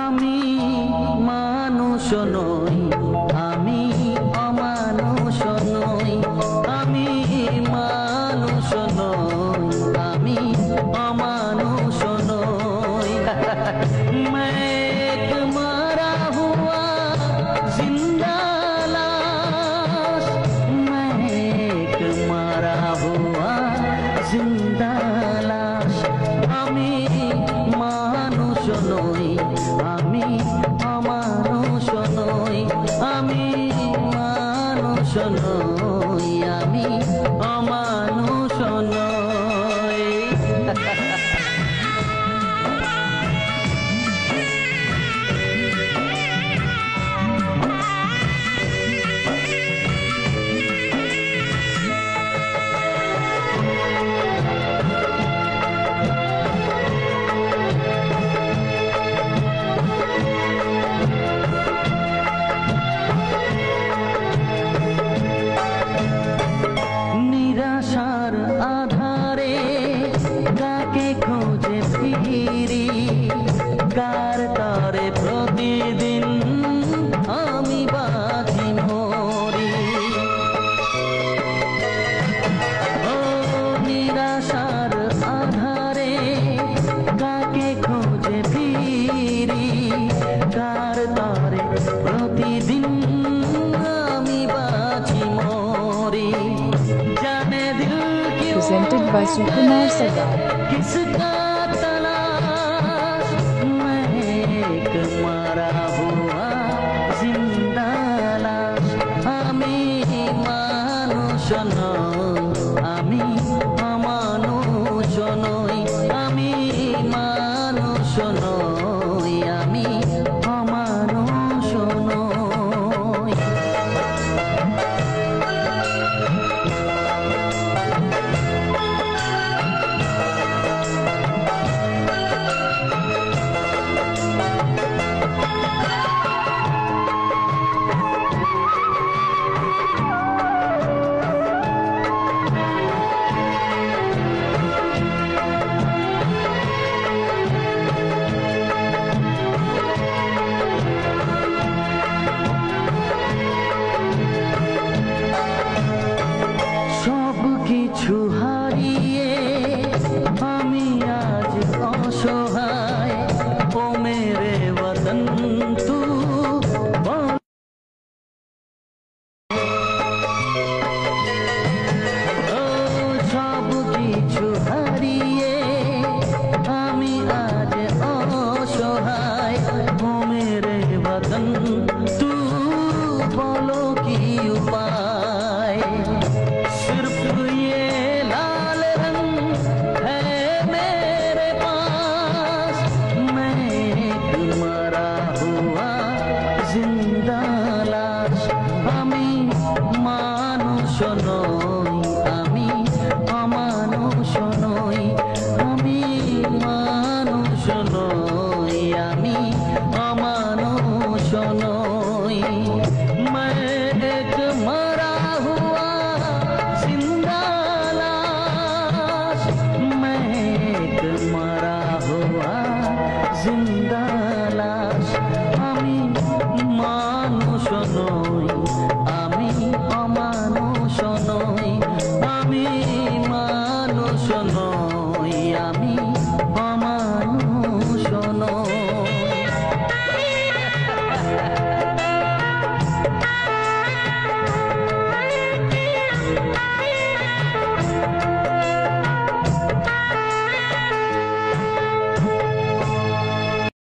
আমি মানুষ নই, আমি অমানুষ নই, আমি মানুষ নই, আমি অমানুষ নই। मैं एक मरा हुआ जिंदा लाश, मैं एक मरा हुआ जिंदा लाश। আমি মানুষ নই, আমি অমানুষ নই, আমি মানুষ নই, আমি অমানুষ নই। নিরাশার আধারে কাকে খোঁজে ফিরি, কার তরে প্রতিদিন আমি বাঁচি মরি। ও নিরাশার আধারে কাকে খোঁজে ফিরি, কার তরে প্রতিদিন আমি বাঁচি মরি। Presented by Sukumar Sardar. किसका तलाश, मैं एक मरा हुआ जिंदा लाश। আমি মানুষ নই, আমি অমানুষ নই, আমি মানুষ নই, আমি অমানুষ নই। কিছু হারিয়ে আমি আজ অসহায়, ও মেরে वतन तू বল। ও সব কিছু হারিয়ে আমি আজ অসহায়, ও মেরে वतन तू বলো কি উপায়। सिर्फ ये लाल रंग है मेरे पास, मैं एक मरा हुआ जिंदा लाश। আমি মানুষ নই, আমি অমানুষ নই, আমি মানুষ নই, আমি অমানুষ নই। मैं एक मरा हुआ जिंदा लाश, मैं एक मरा हुआ जिंदा